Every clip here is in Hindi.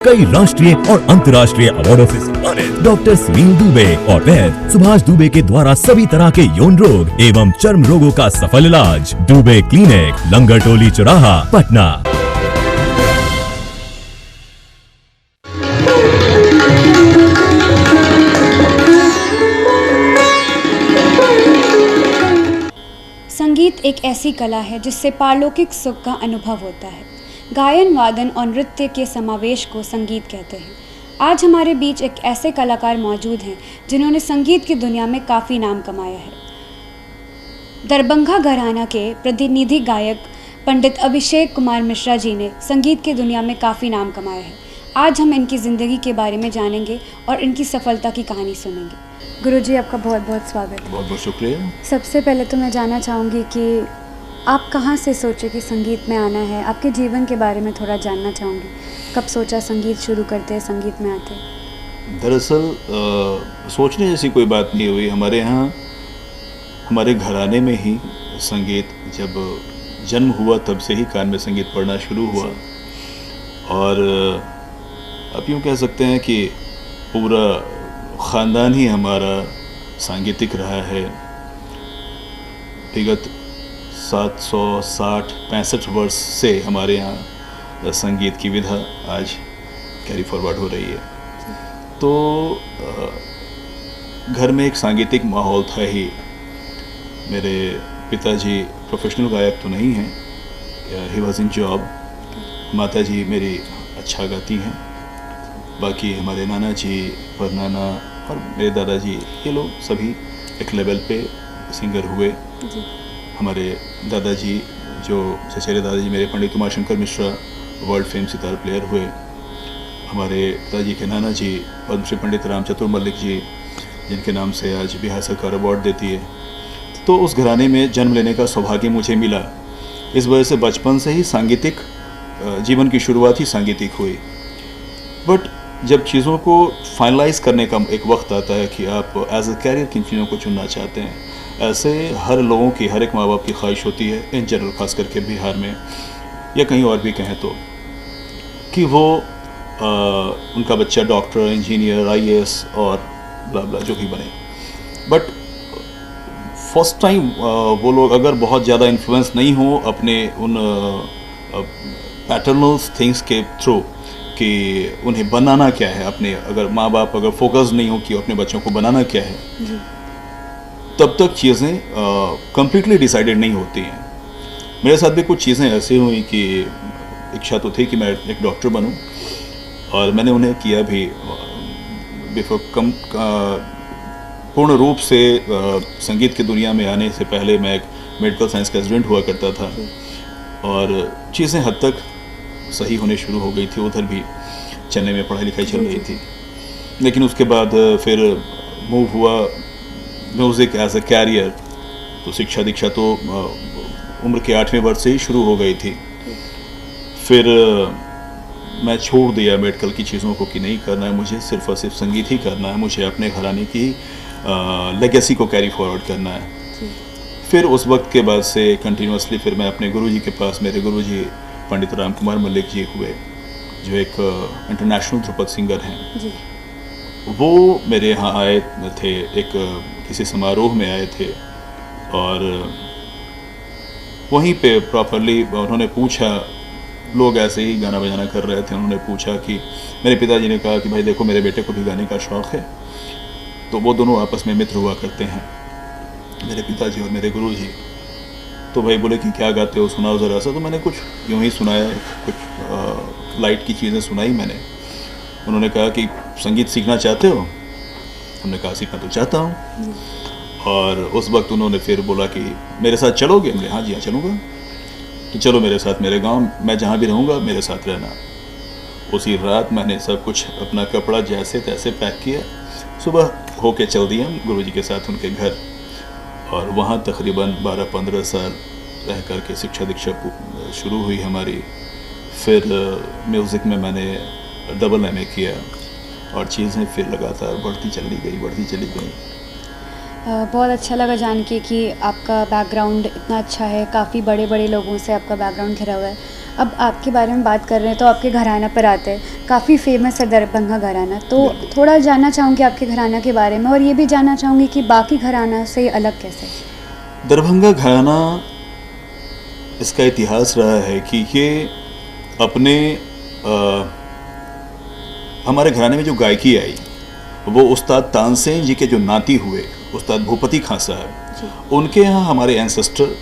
कई राष्ट्रीय और अंतर्राष्ट्रीय अवार्डों से सम्मानित डॉक्टर सुनील दुबे और वैद्य सुभाष दुबे के द्वारा सभी तरह के यौन रोग एवं चर्म रोगों का सफल इलाज। दुबे क्लिनिक, लंगर टोली चौराहा, पटना। संगीत एक ऐसी कला है जिससे पारलौकिक सुख का अनुभव होता है। गायन, वादन और नृत्य के समावेश को संगीत कहते हैं। आज हमारे बीच एक ऐसे कलाकार मौजूद हैं जिन्होंने संगीत की दुनिया में काफ़ी नाम कमाया है। दरभंगा घराना के प्रतिनिधि गायक पंडित अभिषेक कुमार मिश्रा जी ने संगीत की दुनिया में काफ़ी नाम कमाया है। आज हम इनकी ज़िंदगी के बारे में जानेंगे और इनकी सफलता की कहानी सुनेंगे। गुरुजी, आपका बहुत बहुत स्वागत है। बहुत बहुत शुक्रिया। सबसे पहले तो मैं जानना चाहूँगी कि आप कहाँ से सोचे कि संगीत में आना है? आपके जीवन के बारे में थोड़ा जानना चाहूँगी। कब सोचा संगीत शुरू करते हैं, संगीत में आते? दरअसल सोचने जैसी कोई बात नहीं हुई। हमारे यहाँ हमारे घराने में ही संगीत जब जन्म हुआ तब से ही कान में संगीत पढ़ना शुरू हुआ। और आप यूँ कह सकते हैं कि पूरा ख़ानदान ही हमारा सांगीतिक रहा है। विगत 760-65 वर्ष से हमारे यहाँ संगीत की विधा आज कैरी फॉरवर्ड हो रही है। तो घर में एक सांगीतिक माहौल था ही। मेरे पिताजी प्रोफेशनल गायक तो नहीं हैं, ही वॉज इन जॉब। माताजी मेरी अच्छा गाती हैं। बाकी हमारे नाना जी, परनाना और मेरे दादाजी, ये लोग सभी एक लेवल पे सिंगर हुए। हमारे दादाजी जो चचेरे दादाजी मेरे Pandit Umashankar Mishra world fame sitar player हुए। हमारे दादाजी के नाना जी पद्मश्री पंडित राम चतुर मल्लिक जी, जिनके नाम से आज बिहार सरकार अवार्ड देती है। तो उस घराने में जन्म लेने का सौभाग्य मुझे मिला। इस वजह से बचपन से ही सांगीतिक जीवन की शुरुआत ही सांगीतिक हुई। बट जब चीज़ों को फाइनलाइज करने का एक वक्त आता है कि आप एज अ कैरियर किन चीज़ों को चुनना चाहते हैं, ऐसे हर लोगों की, हर एक माँ बाप की ख्वाहिश होती है, इन जनरल खास करके बिहार में या कहीं और भी कहें तो, कि वो उनका बच्चा डॉक्टर, इंजीनियर, IAS और ब्ला ब्ला जो भी बने। बट फर्स्ट टाइम वो लोग अगर बहुत ज़्यादा इन्फ्लुएंस नहीं हो अपने उन पैटर्नल थिंग्स के थ्रू कि उन्हें बनाना क्या है, अपने अगर माँ बाप अगर फोकस नहीं हो कि अपने बच्चों को बनाना क्या है, तब तक चीज़ें कम्प्लीटली डिसाइडेड नहीं होती हैं। मेरे साथ भी कुछ चीज़ें ऐसी हुई कि इच्छा तो थी कि मैं एक डॉक्टर बनूं, और मैंने उन्हें किया भी। बिफोर पूर्ण रूप से संगीत की दुनिया में आने से पहले मैं एक मेडिकल साइंस का स्टूडेंट हुआ करता था, और चीज़ें हद तक सही होने शुरू हो गई थी। उधर भी चेन्नई में पढ़ाई लिखाई चल रही थी। लेकिन उसके बाद फिर मूव हुआ म्यूज़िक एज अ कैरियर। तो शिक्षा दीक्षा तो उम्र के 8वें वर्ष से ही शुरू हो गई थी। फिर मैं छोड़ दिया मेडिकल की चीज़ों को कि नहीं करना है मुझे, सिर्फ और सिर्फ संगीत ही करना है। मुझे अपने घराने की लेगेसी को कैरी फॉरवर्ड करना है। फिर उस वक्त के बाद से कंटिन्यूसली फिर मैं अपने गुरुजी के पास, मेरे गुरुजी पंडित राम कुमार मल्लिक जी हुए, जो एक इंटरनेशनल ध्रुपद सिंगर हैं। वो मेरे यहाँ आए थे, एक किसी समारोह में आए थे, और वहीं पे प्रॉपरली उन्होंने पूछा, लोग ऐसे ही गाना बजाना कर रहे थे, उन्होंने पूछा कि मेरे पिताजी ने कहा कि भाई देखो मेरे बेटे को भी गाने का शौक़ है। तो वो दोनों आपस में मित्र हुआ करते हैं, मेरे पिताजी और मेरे गुरुजी। तो भाई बोले कि क्या गाते हो, सुनाओ ज़रा सा। तो मैंने कुछ यूँ ही सुनाया, कुछ लाइट की चीज़ें सुनाई मैंने। उन्होंने कहा कि संगीत सीखना चाहते हो? हमने कहा सीखना तो चाहता हूँ। और उस वक्त उन्होंने फिर बोला कि मेरे साथ चलोगे? हमने हाँ जी हाँ चलूँगा। तो चलो मेरे साथ मेरे गांव, मैं जहाँ भी रहूँगा मेरे साथ रहना। उसी रात मैंने सब कुछ अपना कपड़ा जैसे तैसे पैक किया, सुबह होके चल दिया गुरुजी के साथ उनके घर, और वहाँ तकरीबन 12-15 साल रह कर के शिक्षा दीक्षा शुरू हुई हमारी। फिर म्यूज़िक में मैंने डबल MA किया, और चीज़ें फिर लगातार बढ़ती चली गई। बहुत अच्छा लगा जान के कि आपका बैकग्राउंड इतना अच्छा है, काफ़ी बड़े बड़े लोगों से आपका बैकग्राउंड घिरा हुआ है। अब आपके बारे में बात कर रहे हैं तो आपके घराना पर आते हैं, काफ़ी फेमस है दरभंगा घराना, तो थोड़ा जानना चाहूँगी आपके घराना के बारे में, और ये भी जानना चाहूँगी कि बाकी घराना से अलग कैसे। दरभंगा घराना, इसका इतिहास रहा है कि ये अपने हमारे घराने में जो गायकी आई वो उस्ताद तानसेन जी के जो नाती हुए उस्ताद भूपति खां साहब, उनके यहाँ हमारे एंसेस्टर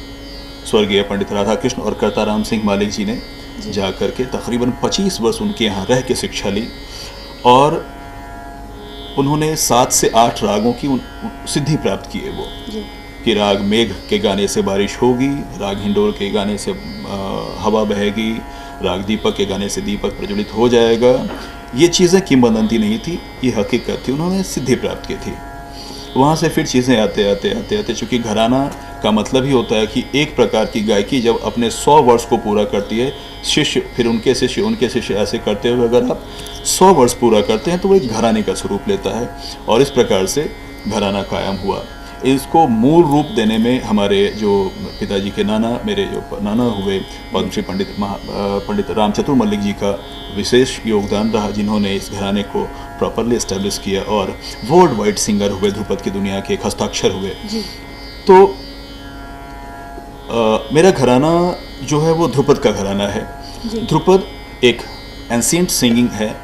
स्वर्गीय पंडित राधा कृष्ण और करताराम सिंह मालिक जी ने जा कर के तकरीबन 25 वर्ष उनके यहाँ रह के शिक्षा ली, और उन्होंने 7 से 8 रागों की सिद्धि प्राप्त की है वो कि राग मेघ के गाने से बारिश होगी, राग हिंडोल के गाने से हवा बहेगी, राग दीपक के गाने से दीपक प्रज्वलित हो जाएगा। ये चीज़ें किंवदंती नहीं थी, ये हकीकत थी, उन्होंने सिद्धि प्राप्त की थी। वहाँ से फिर चीज़ें आते चूँकि घराना का मतलब ही होता है कि एक प्रकार की गायकी जब अपने 100 वर्ष को पूरा करती है, शिष्य फिर उनके शिष्य ऐसे करते हुए अगर आप 100 वर्ष पूरा करते हैं तो वो एक घराने का स्वरूप लेता है, और इस प्रकार से घराना कायम हुआ। इसको मूल रूप देने में हमारे जो पिताजी के नाना, मेरे जो नाना हुए पद्मश्री पंडित राम चतुर मल्लिक जी का विशेष योगदान रहा, जिन्होंने इस घराने को प्रॉपरली इस्टेब्लिश किया और वर्ल्ड वाइड सिंगर हुए, ध्रुपद की दुनिया के एक हस्ताक्षर हुए। तो मेरा घराना जो है वो ध्रुपद का घराना है। ध्रुपद एक एंशिएंट सिंगिंग है।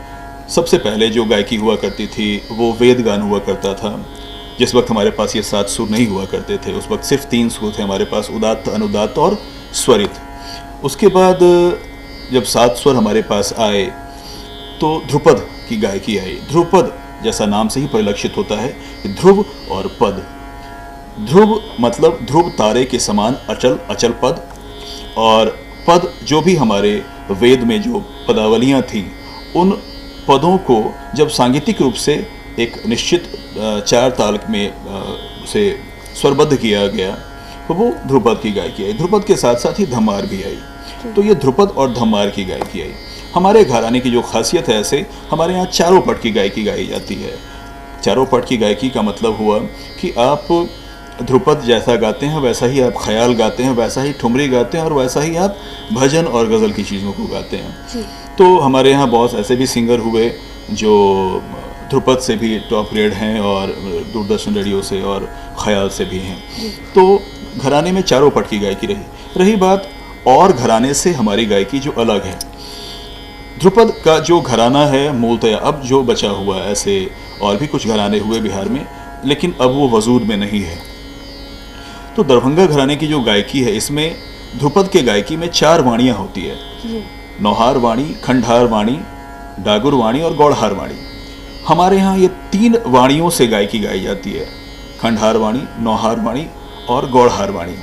सबसे पहले जो गायकी हुआ करती थी वो वेद गान हुआ करता था। जिस वक्त हमारे पास ये 7 सुर नहीं हुआ करते थे, उस वक्त सिर्फ 3 सुर थे हमारे पास, उदात्त, अनुदात्त और स्वरित। उसके बाद जब 7 स्वर हमारे पास आए तो ध्रुपद की गायकी आई। ध्रुपद जैसा नाम से ही परिलक्षित होता है कि ध्रुव और पद। ध्रुव मतलब ध्रुव तारे के समान अचल अचल पद, और पद जो भी हमारे वेद में जो पदावलियाँ थीं, उन पदों को जब सांगीतिक रूप से एक निश्चित 4 ताल में से स्वरबद्ध किया गया तो वो ध्रुपद की गायकी आई। ध्रुपद के साथ साथ ही धमार भी आई, तो ये ध्रुपद और धमार की गायकी आई। हमारे घराने की जो खासियत है, ऐसे हमारे यहाँ चारों पट की गायकी गाई जाती है। चारों पट की गायकी का मतलब हुआ कि आप ध्रुपद जैसा गाते हैं वैसा ही आप ख्याल गाते हैं, वैसा ही ठुमरी गाते हैं, और वैसा ही आप भजन और गज़ल की चीज़ों को गाते हैं। तो हमारे यहाँ बहुत ऐसे भी सिंगर हुए जो ध्रुपद से भी टॉप ग्रेड हैं और दूरदर्शन रेडियो से और ख्याल से भी हैं। तो घराने में चारों पट की गायकी रही बात और घराने से हमारी गायकी जो अलग है। ध्रुपद का जो घराना है मूलतः अब जो बचा हुआ है, ऐसे और भी कुछ घराने हुए बिहार में, लेकिन अब वो वजूद में नहीं है। तो दरभंगा घराने की जो गायकी है, इसमें ध्रुपद के गायकी में 4 वाणियाँ होती है। नौहार वाणी, खंडहार वाणी, डागुर वाणी और गौड़हार वाणी। हमारे यहाँ ये 3 वाणियों से गायकी गाई जाती है, खंडहार वाणी, नौहार वाणी और गौड़हार वाणी।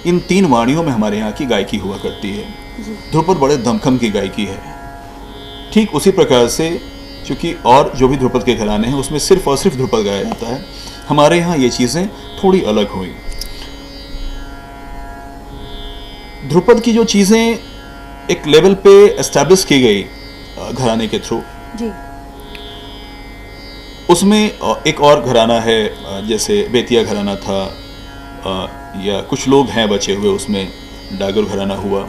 इन 3 वाणियों में हमारे यहाँ की गायकी हुआ करती है। ध्रुपद बड़े दमखम की गायकी है। ठीक उसी प्रकार से चूँकि और जो भी ध्रुपद के घराने हैं उसमें सिर्फ और सिर्फ ध्रुपद गाया जाता है, हमारे यहाँ ये चीज़ें थोड़ी अलग हुई। ध्रुपद की जो चीज़ें एक लेवल पे एस्टैब्लिश की गई घराने के थ्रू, उसमें एक और घराना है, जैसे बेतिया घराना था, या कुछ लोग हैं बचे हुए, उसमें डागर घराना हुआ।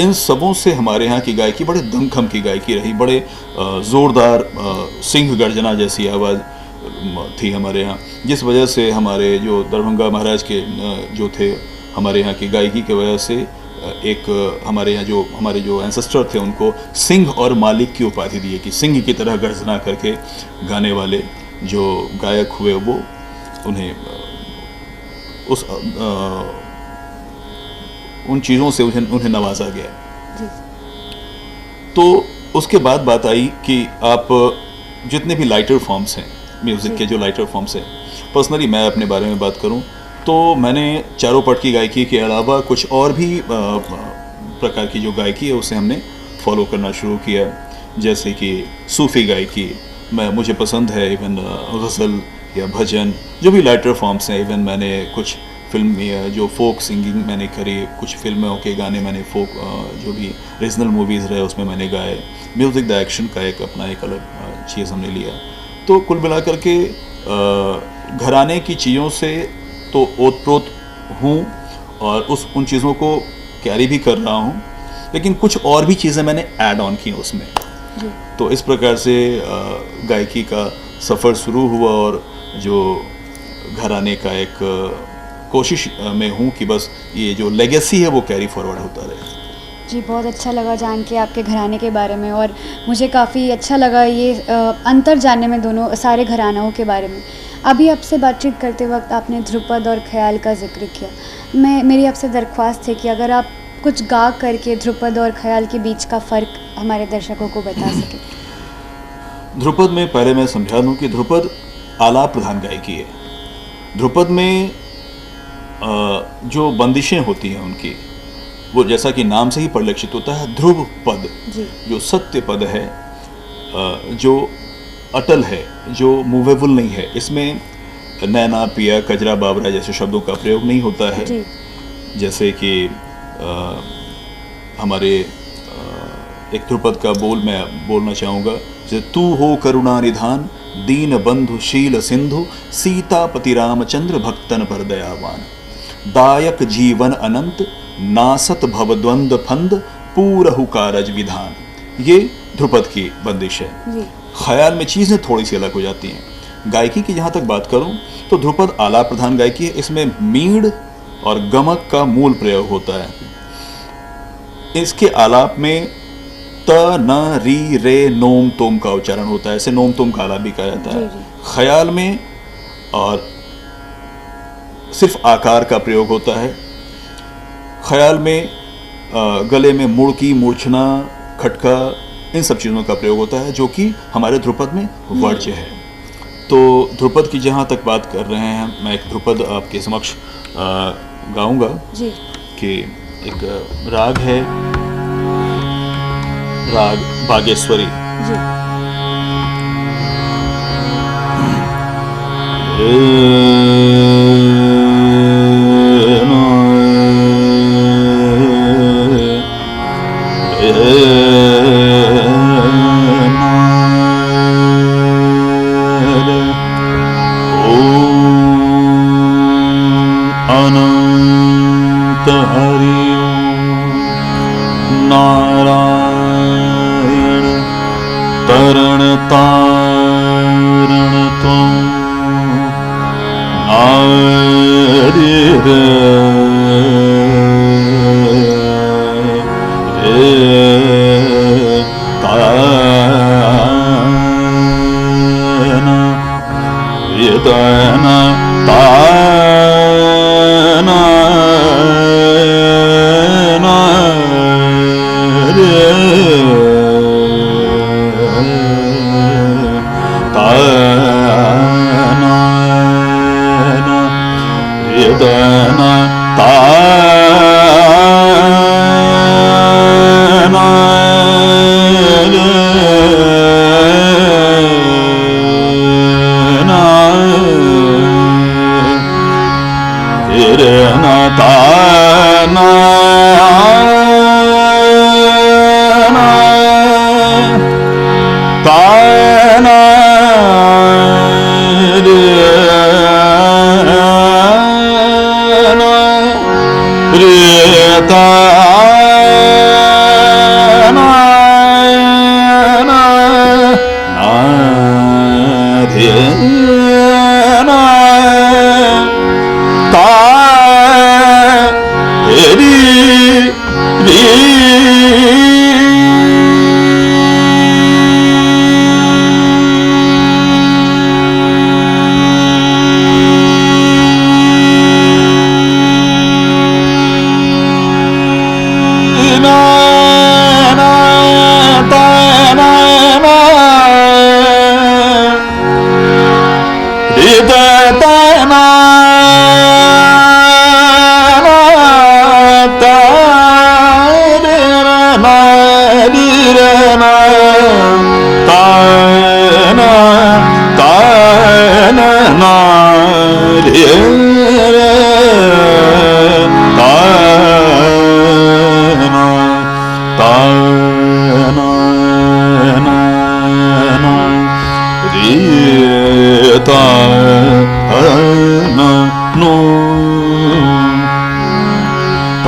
इन सबों से हमारे यहाँ की गायकी बड़े दमखम की गायकी रही, बड़े ज़ोरदार सिंह गर्जना जैसी आवाज़ थी हमारे यहाँ, जिस वजह से हमारे जो दरभंगा महाराज के जो थे, हमारे यहाँ की गायकी की वजह से एक हमारे यहाँ जो हमारे जो एंसेस्टर थे उनको सिंह और मालिक की उपाधि दी है कि सिंह की तरह गर्जना करके गाने वाले जो गायक हुए वो उन्हें उस उन चीज़ों से उन्हें नवाजा गया। तो उसके बाद बात आई कि आप जितने भी लाइटर फॉर्म्स हैं, म्यूज़िक के जो लाइटर फॉर्म्स हैं, पर्सनली मैं अपने बारे में बात करूं तो मैंने चारों पट की गायकी के अलावा कुछ और भी प्रकार की जो गायकी है उसे हमने फॉलो करना शुरू किया। जैसे कि सूफ़ी गायकी मुझे पसंद है, इवन गज़ल या भजन जो भी लाइटर फॉर्म्स हैं। इवन मैंने कुछ फिल्म जो फोक सिंगिंग मैंने करी, कुछ फिल्मों के गाने मैंने फोक जो भी रीजनल मूवीज़ रहे उसमें मैंने गाए। म्यूज़िक डायरेक्शन का एक अपना एक अलग चीज़ हमने लिया। तो कुल मिलाकर के घराने की चीज़ों से तो ओतप्रोत हूँ और उन चीज़ों को कैरी भी कर रहा हूँ, लेकिन कुछ और भी चीज़ें मैंने ऐड ऑन की उसमें। जी। तो इस प्रकार से गायकी का सफ़र शुरू हुआ और जो घराने का एक कोशिश में हूँ कि बस ये जो लेगेसी है वो कैरी फॉरवर्ड होता रहे। जी, बहुत अच्छा लगा जान के आपके घराने के बारे में, और मुझे काफ़ी अच्छा लगा ये अंतर जानने में दोनों सारे घरानों के बारे में। अभी आपसे बातचीत करते वक्त आपने ध्रुपद और ख्याल का जिक्र किया। मेरी आपसे दरख्वास्त है कि अगर आप कुछ गा करके ध्रुपद और ख्याल के बीच का फ़र्क हमारे दर्शकों को बता सकें। ध्रुपद में पहले मैं समझा दूँ कि ध्रुपद आलाप प्रधान गायकी है। ध्रुपद में जो बंदिशें होती हैं उनकी, वो जैसा कि नाम से ही परिलक्षित होता है, ध्रुव पद, जो सत्य पद है, जो अटल है, जो मूवेबल नहीं है। इसमें नैना, पिया, कजरा, बाबरा जैसे शब्दों का प्रयोग नहीं होता है। जैसे कि हमारे एक ध्रुपद का बोल मैं बोलना चाहूँगा, जैसे तू हो करुणा निधान, दीन बंधु शील सिंधु, सीतापति रामचंद्र भक्तन पर दयावान, दायक जीवन अनंत, नासत भवद्वंद फंद, पूरहु कारज विधान। ये ध्रुपद की बंदिश है। ख्याल में चीज़ें थोड़ी सी अलग हो जाती हैं। गायकी की जहाँ तक बात करूँ तो ध्रुपद आलाप प्रधान गायकी है। इसमें मीड़ और गमक का मूल प्रयोग होता है। इसके आलाप में त, न, री, रे, नोम, तोम का उच्चारण होता है। ऐसे नोम तोम का आलाप भी कहा जाता है। ख्याल में और सिर्फ आकार का प्रयोग होता है। ख्याल में गले में मुड़की, मूर्छना, खटका, इन सब चीज़ों का प्रयोग होता है, जो कि हमारे ध्रुपद में वर्ज्य है। तो ध्रुपद की जहाँ तक बात कर रहे हैं, मैं एक ध्रुपद आपके समक्ष गाऊंगा कि एक राग है, राग Bageshwari.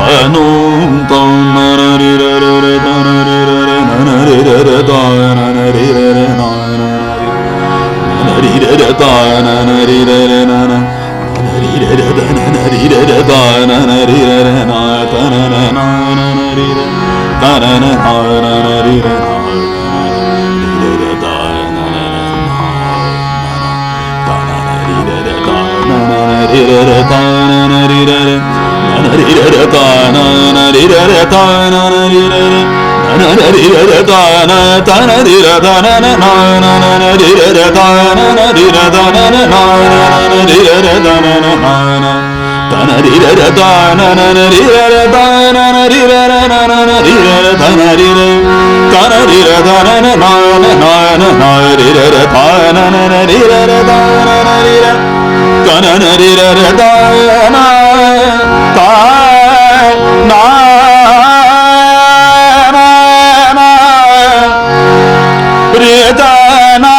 Panum tom narari ri re re na na ri re re ta na ri re re na na ri re re da na ri re re ta na ri re re na ta na ri re ta na ri re na ri re re ta na ri re re ri re re ta na ri re re ta na ri re re ri re re ta na ri re ta na ri re re ta na ri re ta na ri re re ta na ri re re ta na ri re re ta na ri re re ri re re ta na ri re ta na ri re ta na ri re re ta na ri re re ta na ri re ta na ri re re ta na ta na ri ta na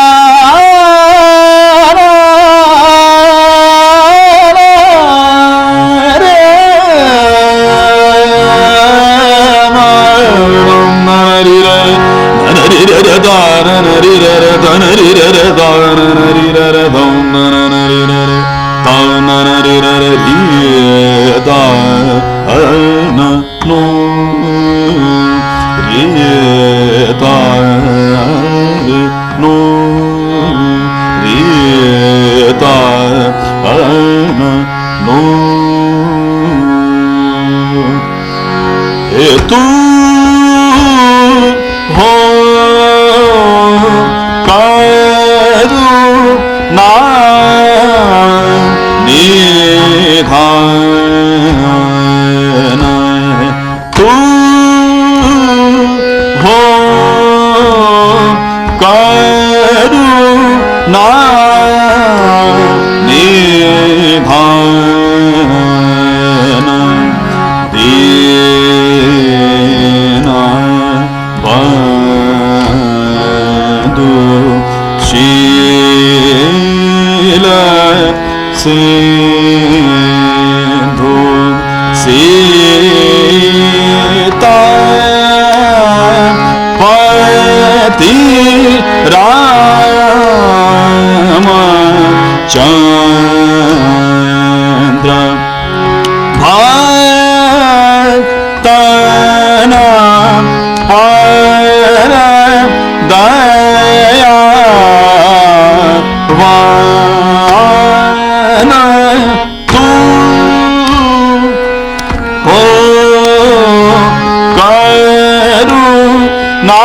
तू हो करुणा निधान तू हो करुणा निधान दीना बंधु शील सिंधु सीता पति राम चंद्र भक्तना पर दया वान तू हो करुणा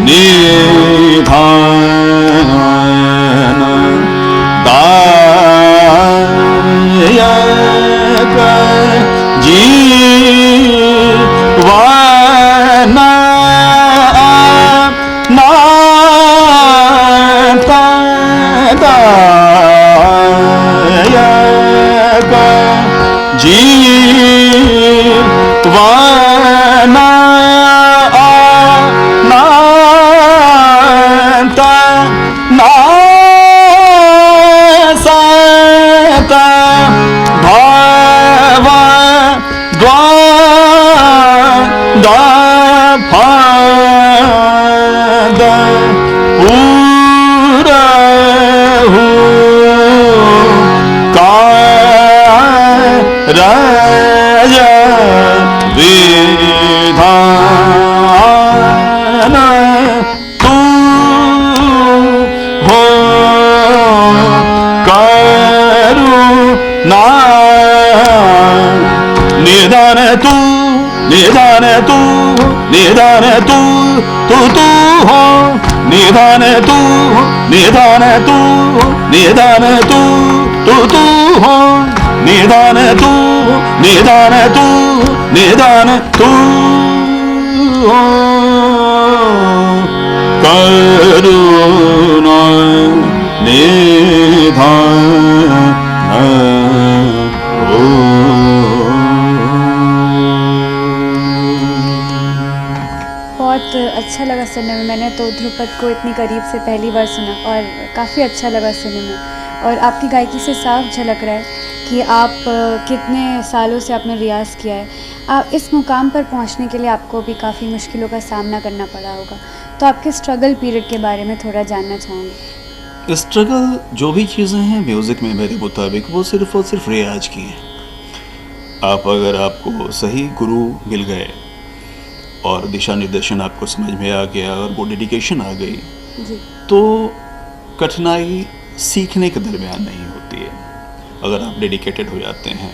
निधान दायक जीवन नाता दायक जीवन नाता नासत भव द्वाद पूरहु कारय विधान तू हो करुणा निधान तू निधान तू निधान तू तू तू हो निधान तू निधान तू निधान तू तू तू हो निधान तू निधान तू निधान तू हो करुणा निधान बहुत अच्छा लगा सुनने में। मैंने तो ध्रुपद को इतनी करीब से पहली बार सुना और काफ़ी अच्छा लगा सुनने में। और आपकी गायकी से साफ झलक रहा है कि आप कितने सालों से आपने रियाज़ किया है। आप इस मुकाम पर पहुंचने के लिए आपको भी काफ़ी मुश्किलों का सामना करना पड़ा होगा, तो आपके स्ट्रगल पीरियड के बारे में थोड़ा जानना चाहूँगी। स्ट्रगल जो भी चीज़ें हैं म्यूज़िक में मेरे मुताबिक वो सिर्फ़ और सिर्फ रियाज की हैं। आप अगर आपको सही गुरु मिल गए और दिशा निर्देशन आपको समझ में आ गया और वो डेडिकेशन आ गई, जी तो कठिनाई सीखने के दरमियान नहीं होती है अगर आप डेडिकेटेड हो जाते हैं।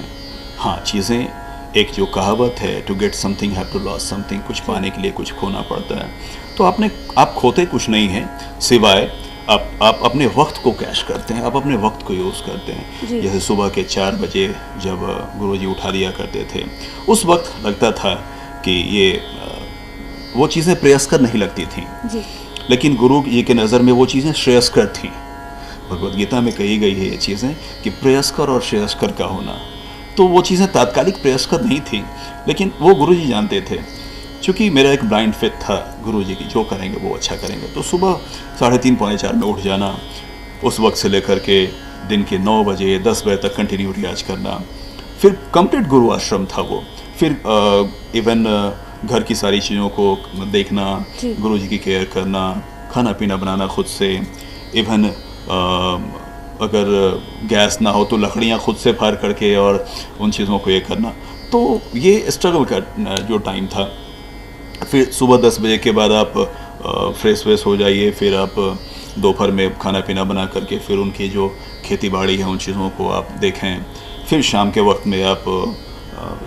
हाँ, चीज़ें, एक जो कहावत है, to get something have to loss something, कुछ पाने के लिए कुछ खोना पड़ता है। तो आप खोते कुछ नहीं हैं सिवाय आप अपने वक्त को कैश करते हैं, आप अपने वक्त को यूज़ करते हैं। जैसे सुबह के 4 बजे जब गुरुजी उठा दिया करते थे, उस वक्त लगता था कि ये वो चीज़ें प्रेयस्कर नहीं लगती थी, लेकिन गुरु जी के नज़र में वो चीज़ें श्रेयस्कर थी। भगवद गीता में कही गई है ये चीज़ें कि प्रेयस्कर और श्रेयस्कर का होना। तो वो चीज़ें तात्कालिक प्रेयस्कर नहीं थी, लेकिन वो गुरुजी जानते थे। चूँकि मेरा एक ब्लाइंड फेथ था गुरुजी की, जो करेंगे वो अच्छा करेंगे। तो सुबह 3:30 पौने 4 में उठ जाना, उस वक्त से लेकर के दिन के 9 बजे 10 बजे तक कंटिन्यू रियाज करना। फिर कंप्लीट गुरु आश्रम था वो। फिर इवन घर की सारी चीज़ों को देखना, गुरुजी की केयर करना, खाना पीना बनाना खुद से, इवन अगर गैस ना हो तो लकड़ियाँ खुद से फाड़ करके और उन चीज़ों को ये करना। तो ये स्ट्रगल का जो टाइम था। फिर सुबह 10 बजे के बाद आप फ्रेश हो जाइए, फिर आप दोपहर में खाना पीना बना करके फिर उनकी जो खेती बाड़ी है उन चीज़ों को आप देखें। फिर शाम के वक्त में आप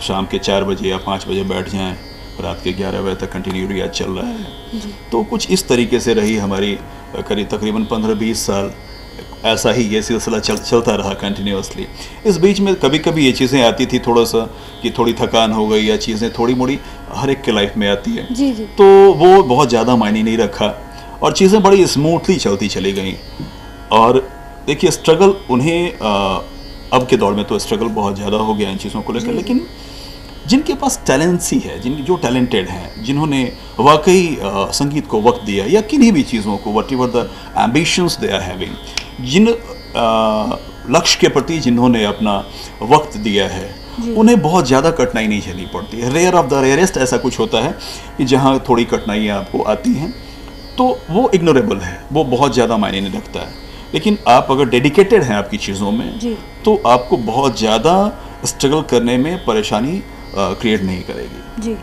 शाम के 4 बजे या 5 बजे बैठ जाएं, रात के 11 बजे तक कंटिन्यू रियाज चल रहा है। तो कुछ इस तरीके से रही हमारी तकरीबन 15-20 साल। ऐसा ही ये सिलसिला चलता रहा कंटिन्यूसली। इस बीच में कभी कभी ये चीज़ें आती थी थोड़ा सा कि थोड़ी थकान हो गई या चीज़ें थोड़ी मोड़ी हर एक के लाइफ में आती है। जी। तो वो बहुत ज़्यादा मायने नहीं रखा और चीज़ें बड़ी स्मूथली चलती चली गई। और देखिए, स्ट्रगल उन्हें अब के दौर में तो स्ट्रगल बहुत ज़्यादा हो गया इन चीज़ों को लेकर, लेकिन जिनके पास टैलेंसी है, जो टैलेंटेड हैं, जिन्होंने वाकई संगीत को वक्त दिया या किन्हीं भी चीज़ों को, whatever the ambitions they are having, जिन लक्ष्य के प्रति जिन्होंने अपना वक्त दिया है, उन्हें बहुत ज़्यादा कठिनाई नहीं झेलनी पड़ती है। रेयर ऑफ द रेयरेस्ट ऐसा कुछ होता है कि जहाँ थोड़ी कठिनाइयाँ आपको आती हैं तो वो इग्नोरेबल है, वो बहुत ज़्यादा मायने नहीं रखता है। लेकिन आप अगर डेडिकेटेड हैं आपकी चीज़ों में, तो आपको बहुत ज़्यादा स्ट्रगल करने में परेशानी क्रिएट नहीं करेगी। जी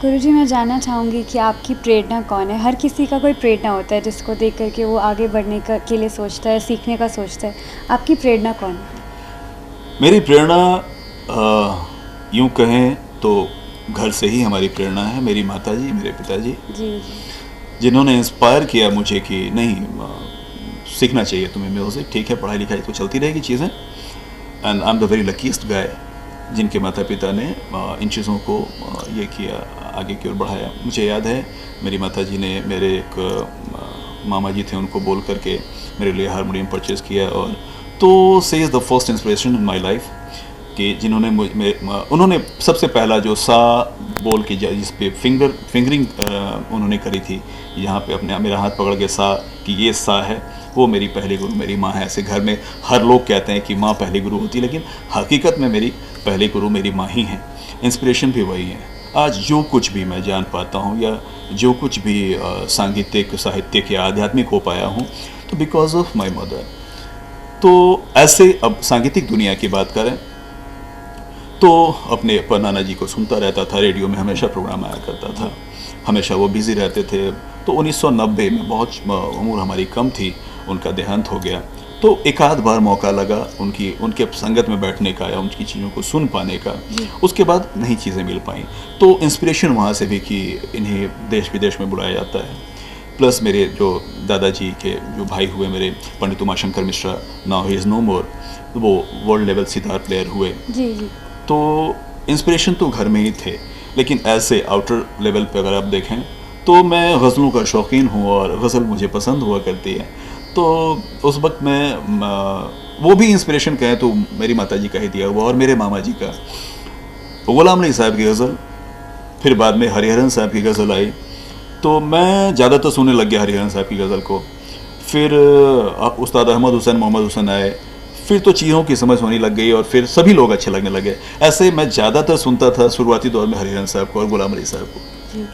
गुरुजी, मैं जानना चाहूँगी कि आपकी प्रेरणा कौन है? हर किसी का कोई प्रेरणा होता है जिसको देख करके वो आगे बढ़ने के लिए सोचता है, सीखने का सोचता है। आपकी प्रेरणा कौन है? मेरी प्रेरणा यूँ कहें तो घर से ही हमारी प्रेरणा है। मेरी माताजी, मेरे पिताजी, जिन्होंने इंस्पायर किया मुझे कि नहीं, सीखना चाहिए तुम्हें म्यूज़िक। ठीक है, पढ़ाई लिखाई तो चलती रहेगी चीज़ें, and I am the very luckiest guy जिनके माता पिता ने इन चीज़ों को ये किया, आगे की ओर बढ़ाया। मुझे याद है मेरी माताजी ने मेरे एक मामा जी थे, उनको बोल करके मेरे लिए हारमोनियम परचेज़ किया। और तो से is the first inspiration in my life कि जिन्होंने उन्होंने सबसे पहला जो सा बोल के जिस पे फिंगरिंग उन्होंने करी थी, यहाँ पे अपने मेरा हाथ पकड़ के सा कि ये सा है, वो मेरी पहली गुरु मेरी माँ है। ऐसे घर में हर लोग कहते हैं कि माँ पहली गुरु होती है, लेकिन हकीकत में मेरी पहली गुरु मेरी माँ ही हैं। इंस्पिरेशन भी वही है। आज जो कुछ भी मैं जान पाता हूँ या जो कुछ भी सांगीतिक, साहित्यिक या आध्यात्मिक हो पाया हूँ, तो बिकॉज ऑफ माई मदर। तो ऐसे अब सांगीतिक दुनिया की बात करें तो अपने नाना जी को सुनता रहता था, रेडियो में हमेशा प्रोग्राम आया करता था, हमेशा वो बिज़ी रहते थे। तो 1990 में बहुत उम्र हमारी कम थी, उनका देहांत हो गया। तो एक आध बार मौका लगा उनके संगत में बैठने का या उनकी चीज़ों को सुन पाने का। उसके बाद नई चीज़ें मिल पाई। तो इंस्पिरेशन वहाँ से भी कि इन्हें देश विदेश में बुलाया जाता है। प्लस मेरे जो दादाजी के जो भाई हुए मेरे Pandit Umashankar Mishra, now he is no more, वो वर्ल्ड लेवल सितार प्लेयर हुए। जी। तो इंस्पिरेशन तो घर में ही थे, लेकिन ऐसे आउटर लेवल पे अगर आप देखें तो मैं गज़लों का शौकीन हूँ और गज़ल मुझे पसंद हुआ करती है। तो उस वक्त में वो भी इंस्पिरेशन कहें तो मेरी माताजी का ही दिया हुआ, और मेरे मामा जी का गुलाम अली साहब की गज़ल, फिर बाद में हरिहरन साहब की गज़ल आई, तो मैं ज़्यादातर सुनने लग गया हरिहरन साहब की गज़ल को। फिर उस्ताद अहमद हुसैन मोहम्मद हुसैन आए, फिर तो चीज़ों की समझ होने लग गई और फिर सभी लोग अच्छे लगने लगे। ऐसे मैं ज़्यादातर सुनता था शुरुआती दौर में हरिहरन साहब को और गुलाम अली साहब को। जी,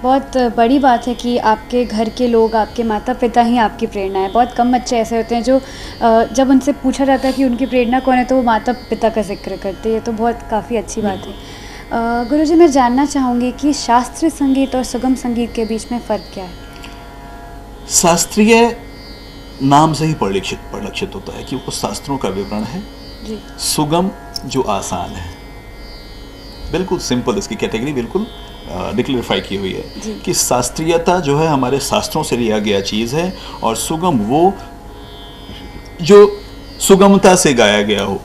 बहुत बड़ी बात है कि आपके घर के लोग, आपके माता पिता ही आपकी प्रेरणा है। बहुत कम बच्चे ऐसे होते हैं जो जब उनसे पूछा जाता है कि उनकी प्रेरणा कौन है तो वो माता पिता का जिक्र करते हैं। तो बहुत काफ़ी अच्छी बात है। गुरुजी, मैं जानना चाहूँगी कि शास्त्रीय संगीत और सुगम संगीत के बीच में फ़र्क क्या है? शास्त्रीय नाम से ही परिलक्षित होता है कि वो शास्त्रों का विवरण है। जी। सुगम जो आसान है, बिल्कुल सिंपल, इसकी कैटेगरी बिल्कुल डिक्लेरिफाई की हुई है कि शास्त्रीयता जो है हमारे शास्त्रों से लिया गया चीज़ है, और सुगम वो जो सुगमता से गाया गया हो,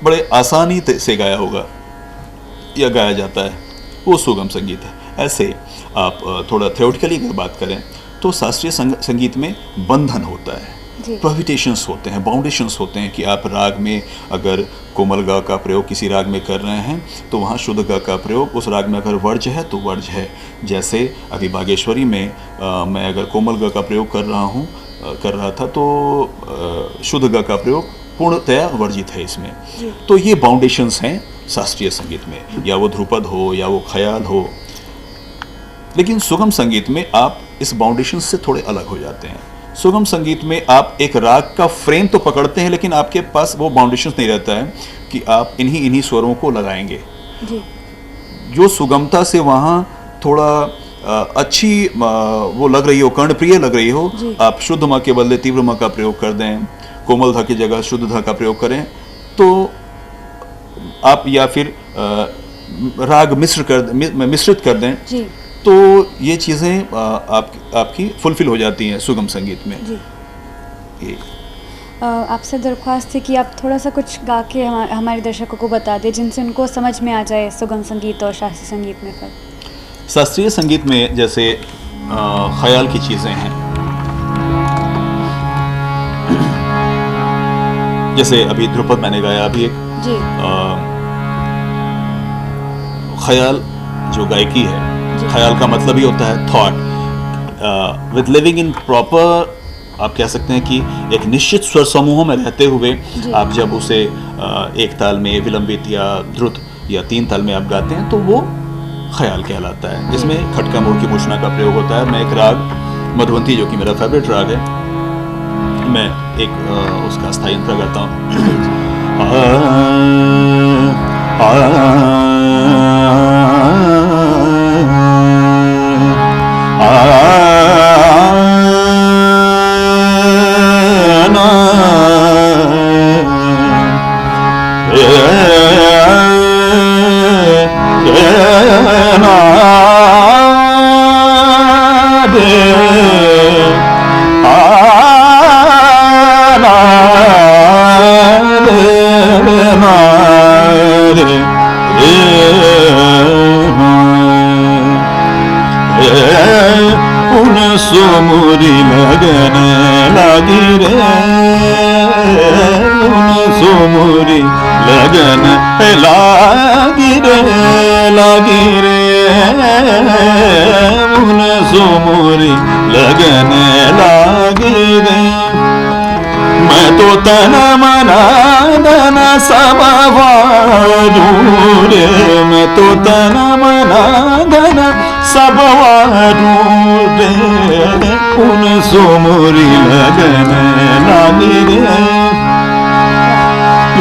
बड़े आसानी से गाया होगा या गाया जाता है, वो सुगम संगीत है। ऐसे आप थोड़ा थ्योरेटिकली अगर बात करें तो शास्त्रीय संगीत में बंधन होता है, प्रोहिबिशंस होते हैं, बाउंडेशंस होते हैं कि आप राग में अगर कोमल गा का प्रयोग किसी राग में कर रहे हैं तो वहाँ शुद्ध गा का प्रयोग, उस राग में अगर वर्ज्य है तो वर्ज्य है। जैसे अभी बागेश्वरी में मैं अगर कोमल गा का प्रयोग कर रहा था तो शुद्ध गा का प्रयोग पूर्णतया वर्जित है इसमें। तो ये बाउंडेशंस हैं शास्त्रीय संगीत में, या वो ध्रुपद हो या वो ख्याल हो। लेकिन सुगम संगीत में आप इस बाउंडेशन से थोड़े अलग हो जाते हैं। सुगम संगीत में आप एक राग का फ्रेम तो पकड़ते हैं, लेकिन आपके पास वो बाउंडेशन नहीं रहता है कि आप इन्हीं स्वरों को लगाएंगे। जी। जो सुगमता से वहाँ थोड़ा अच्छी वो लग रही हो, कर्णप्रिय लग रही हो, आप शुद्ध माँ के बदले तीव्र माँ का प्रयोग कर दें, कोमल धा की जगह शुद्ध धा का प्रयोग करें, तो आप या फिर राग मिश्रित कर दें, तो ये चीज़ें आपकी फुलफिल हो जाती हैं सुगम संगीत में। जी। आपसे दरख्वास्त थी कि आप थोड़ा सा कुछ गा के हमारे दर्शकों को बता दें जिनसे उनको समझ में आ जाए सुगम संगीत और शास्त्रीय संगीत में फ़र्क। शास्त्रीय संगीत में जैसे ख्याल की चीज़ें हैं, जैसे अभी ध्रुपद मैंने गाया, अभी एक ख्याल जो गायकी है, ख्याल का मतलब ही होता है thought. With living in proper, आप कह सकते हैं कि एक निश्चित स्वर समूहों में रहते हुए आप जब उसे एक ताल में विलंबित या द्रुत या तीन ताल में आप गाते हैं तो वो ख्याल कहलाता है। इसमें खटका मोड़ की मूर्छना का प्रयोग होता है। मैं एक राग मधुवंती, जो कि मेरा फेवरेट राग है, मैं एक उसका स्थायी अंतरा गाता हूँ। मैं तो तन मना धन सब वारू रे, मैं तो तन मना धन सब वारू रे, उन सोमुरी लगन लागी रे,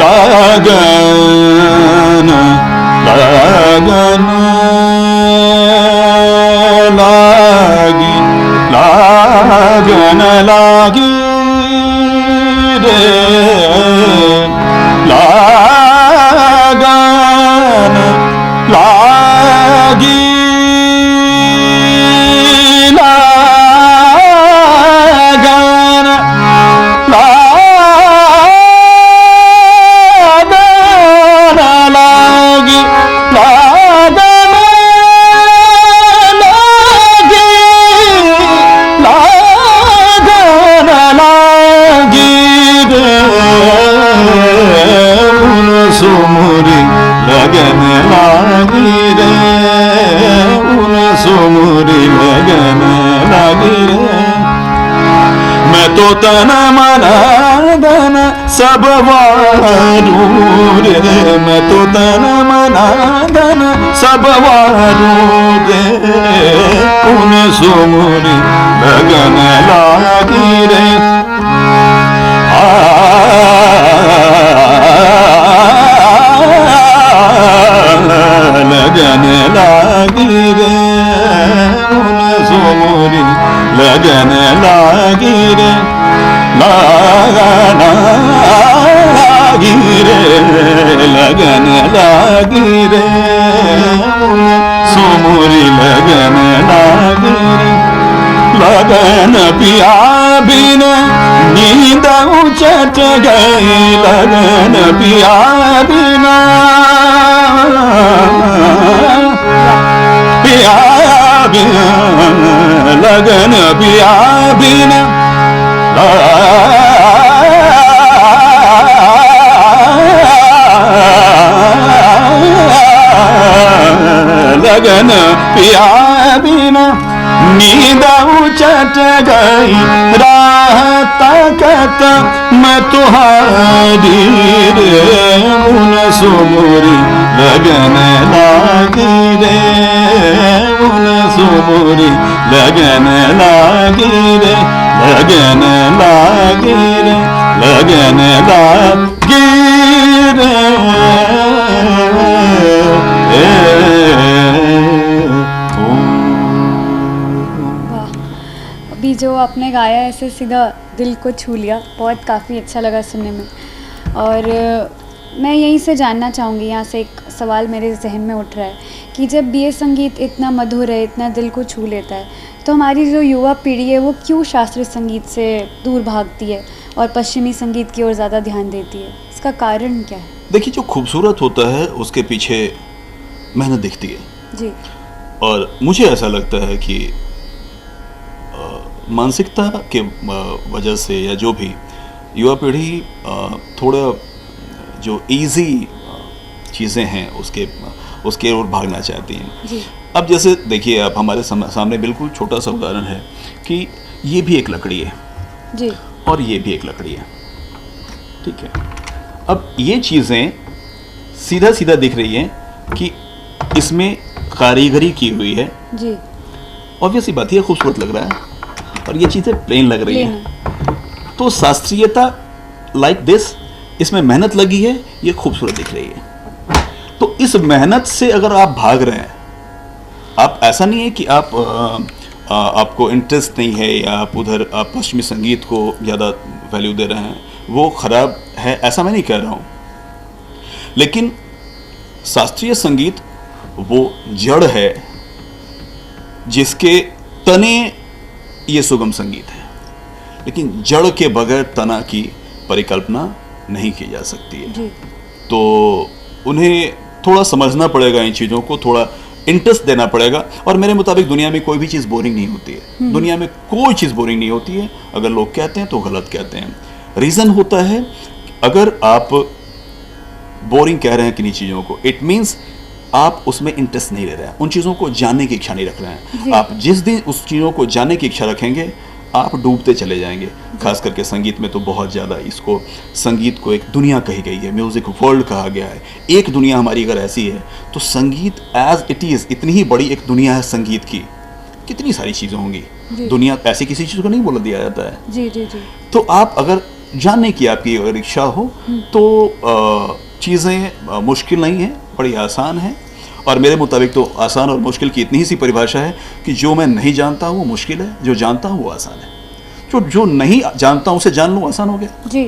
लागन लागन लागी, लागन लागी रे, लागन लागी, लागन लागन लागी, लागन सोमुरी लगन लागी रे, उन सोमुरी लगन लागी रे। तो तन मन धन सब वारू रे, मैं तो तन मन धन सब वारू रे, उन सुमुरी लगन लागी रे, लगन लागी रे, उन सुमुरी लगन लागी रे, लागी रे, लगन लागी रे, उन सुमुरी लगन लागी रे, लगन पिया बिन नींद उचट गई, लगन पिया बिना पिया बिना, लगन पिया बिना, लगन पिया बिना नींद उचट गई, राह तकत मैं तुम्हारी रे, उन सुमुरी लगन लागी रे, उन सुमुरी लगन लागी रे, लगन लागी रे, लगन लागी रे, अभी जो आपने गाया ऐसे सीधा दिल को छू लिया, बहुत काफ़ी अच्छा लगा सुनने में। और मैं यहीं से जानना चाहूँगी, यहाँ से एक सवाल मेरे जहन में उठ रहा है कि जब ये संगीत इतना मधुर है, इतना दिल को छू लेता है, तो हमारी जो युवा पीढ़ी है वो क्यों शास्त्रीय संगीत से दूर भागती है और पश्चिमी संगीत की ओर ज़्यादा ध्यान देती है? इसका कारण क्या है? देखिए, जो खूबसूरत होता है उसके पीछे मेहनत दिखती है जी। और मुझे ऐसा लगता है कि मानसिकता के वजह से या जो भी युवा पीढ़ी थोड़ा जो इजी चीज़ें हैं उसके ओर भागना चाहती हैं जी। अब जैसे देखिए, आप हमारे सामने बिल्कुल छोटा सा उदाहरण है कि ये भी एक लकड़ी है जी, और ये भी एक लकड़ी है, ठीक है। अब ये चीज़ें सीधा सीधा दिख रही हैं कि इसमें कारीगरी की हुई है जी। ऑब्वियस सी बात है, खूबसूरत लग रहा है, और ये चीज़ें प्लेन लग रही हैं। तो शास्त्रीयता लाइक दिस, इसमें मेहनत लगी है, ये खूबसूरत दिख रही है। तो इस मेहनत से अगर आप भाग रहे हैं, आप ऐसा नहीं है कि आपको इंटरेस्ट नहीं है या आप उधर आप पश्चिमी संगीत को ज़्यादा वैल्यू दे रहे हैं, वो ख़राब है ऐसा मैं नहीं कह रहा हूँ, लेकिन शास्त्रीय संगीत वो जड़ है जिसके तने ये सुगम संगीत है, लेकिन जड़ के बगैर तना की परिकल्पना नहीं की जा सकती है जी। तो उन्हें थोड़ा समझना पड़ेगा, इन चीज़ों को थोड़ा इंटरेस्ट देना पड़ेगा। और मेरे मुताबिक दुनिया में कोई भी चीज़ बोरिंग नहीं होती है, दुनिया में कोई चीज़ बोरिंग नहीं होती है। अगर लोग कहते हैं तो गलत कहते हैं। रीज़न होता है, अगर आप बोरिंग कह रहे हैं किन्हीं चीज़ों को, इट मीन्स आप उसमें इंटरेस्ट नहीं ले रहे हैं, उन चीज़ों को जानने की इच्छा नहीं रख रहे हैं। आप जिस दिन उस चीज़ों को जानने की इच्छा रखेंगे, आप डूबते चले जाएंगे। खास करके संगीत में तो बहुत ज़्यादा इसको, संगीत को एक दुनिया कही गई है, म्यूज़िक वर्ल्ड कहा गया है। एक दुनिया हमारी अगर ऐसी है तो संगीत एज इट इज़, इतनी ही बड़ी एक दुनिया है संगीत की, कितनी सारी चीज़ें होंगी। दुनिया ऐसी किसी चीज़ को नहीं बोला दिया जाता है। जी जी जी। तो आप अगर जानने की आपकी अगर इच्छा हो तो चीज़ें मुश्किल नहीं है, बड़ी आसान है। और मेरे मुताबिक तो आसान और मुश्किल की इतनी ही सी परिभाषा है कि जो मैं नहीं जानता हूँ वो मुश्किल है, जो जानता हूँ वो आसान है। जो नहीं जानता हूँ उसे जान लूँ, आसान हो गया जी।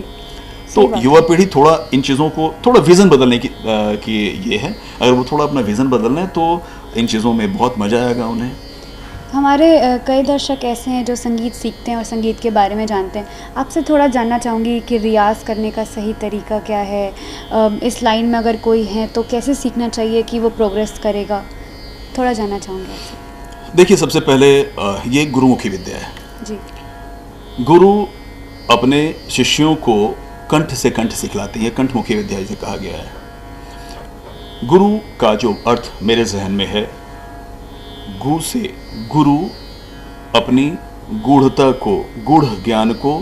तो युवा पीढ़ी थोड़ा इन चीज़ों को, थोड़ा विज़न बदलने की ये है। अगर वो थोड़ा अपना विज़न बदल लें तो इन चीज़ों में बहुत मज़ा आएगा उन्हें। हमारे कई दर्शक ऐसे हैं जो संगीत सीखते हैं और संगीत के बारे में जानते हैं। आपसे थोड़ा जानना चाहूँगी कि रियाज़ करने का सही तरीका क्या है, इस लाइन में अगर कोई है तो कैसे सीखना चाहिए कि वो प्रोग्रेस करेगा, थोड़ा जानना चाहूँगी आपसे। देखिए, सबसे पहले ये गुरुमुखी विद्या है जी। गुरु अपने शिष्यों को कंठ से कंठ सिखलाते हैं, कंठमुखी विद्या जिसे कहा गया है। गुरु का जो अर्थ मेरे जहन में है, गु से गुरु अपनी गूढ़ता को, गूढ़ ज्ञान को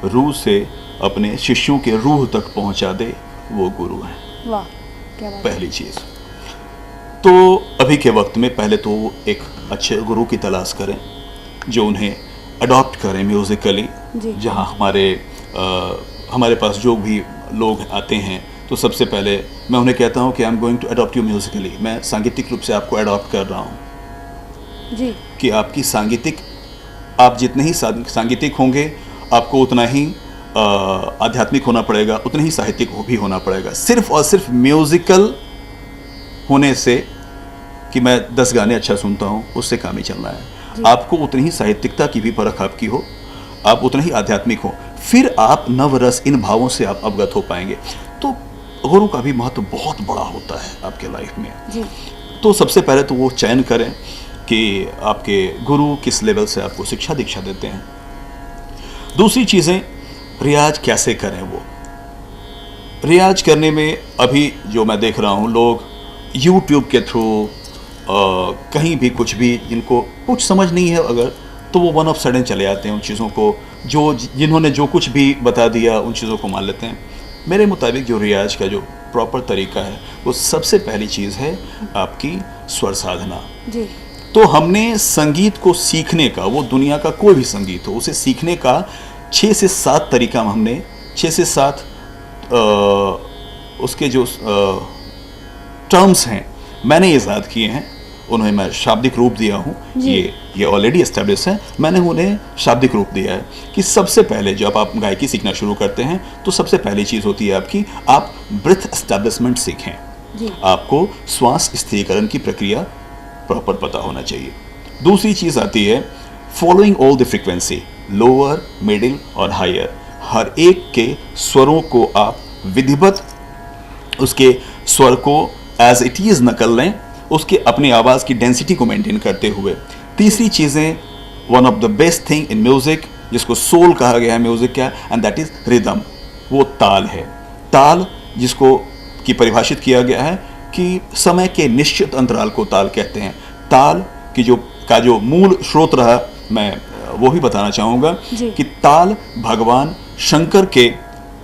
रूह से अपने शिष्यों के रूह तक पहुंचा दे, वो गुरु है। वाह, क्या बात। पहली चीज़ तो अभी के वक्त में पहले तो एक अच्छे गुरु की तलाश करें जो उन्हें अडॉप्ट करें म्यूज़िकली। जहाँ हमारे पास जो भी लोग आते हैं तो सबसे पहले मैं उन्हें कहता हूँ कि I am going to adopt you musically, मैं सांगीतिक रूप से आपको अडॉप्ट कर रहा हूँ जी। कि आपकी आप जितने ही सांगीतिक होंगे आपको उतना ही आध्यात्मिक होना पड़ेगा, उतना ही साहित्यिक भी होना पड़ेगा। सिर्फ और सिर्फ म्यूज़िकल होने से कि मैं 10 गाने अच्छा सुनता हूँ उससे काम ही चलना है। आपको उतनी ही साहित्यिकता की भी परख आपकी हो, आप उतना ही आध्यात्मिक हो, फिर आप नवरस इन भावों से आप अवगत हो पाएंगे। तो गुरु का भी महत्व बहुत बड़ा होता है आपके लाइफ में जी। तो सबसे पहले तो वो चयन करें कि आपके गुरु किस लेवल से आपको शिक्षा दीक्षा देते हैं। दूसरी चीज़ें, रियाज कैसे करें। वो रियाज करने में अभी जो मैं देख रहा हूँ, लोग यूट्यूब के थ्रू कहीं भी कुछ भी, जिनको कुछ समझ नहीं है अगर, तो वो वन ऑफ सडन चले जाते हैं उन चीज़ों को, जिन्होंने जो कुछ भी बता दिया उन चीज़ों को मान लेते हैं। मेरे मुताबिक जो रियाज का जो प्रॉपर तरीका है वो सबसे पहली चीज़ है आपकी स्वर साधना जी। तो हमने संगीत को सीखने का, वो दुनिया का कोई भी संगीत हो, उसे सीखने का 6 से 7 तरीका हमने 6 से 7 उसके जो टर्म्स हैं मैंने ईजाद किए हैं, उन्हें मैं शाब्दिक रूप दिया हूँ। ये ऑलरेडी एस्टेब्लिश है, मैंने उन्हें शाब्दिक रूप दिया है कि सबसे पहले जब आप गायकी सीखना शुरू करते हैं तो सबसे पहली चीज़ होती है आपकी, आप ब्रेथ एस्टेब्लिशमेंट सीखें। आपको श्वास स्थिरीकरण की प्रक्रिया प्रॉपर पता होना चाहिए। दूसरी चीज़ आती है following all the frequency, lower, middle और हायर। हर एक के स्वरों को आप विधिवत उसके स्वर को एज इट इज़ नकल लें, उसके अपनी आवाज़ की डेंसिटी को मेंटेन करते हुए। तीसरी चीज़ें, one of the best thing in music, जिसको सोल कहा गया है म्यूज़िक का, एंड दैट इज़ रिदम। वो ताल है। ताल जिसको की परिभाषित किया गया है कि समय के निश्चित अंतराल को ताल कहते हैं। ताल की जो मूल स्रोत रहा, मैं वो भी बताना चाहूँगा कि ताल भगवान शंकर के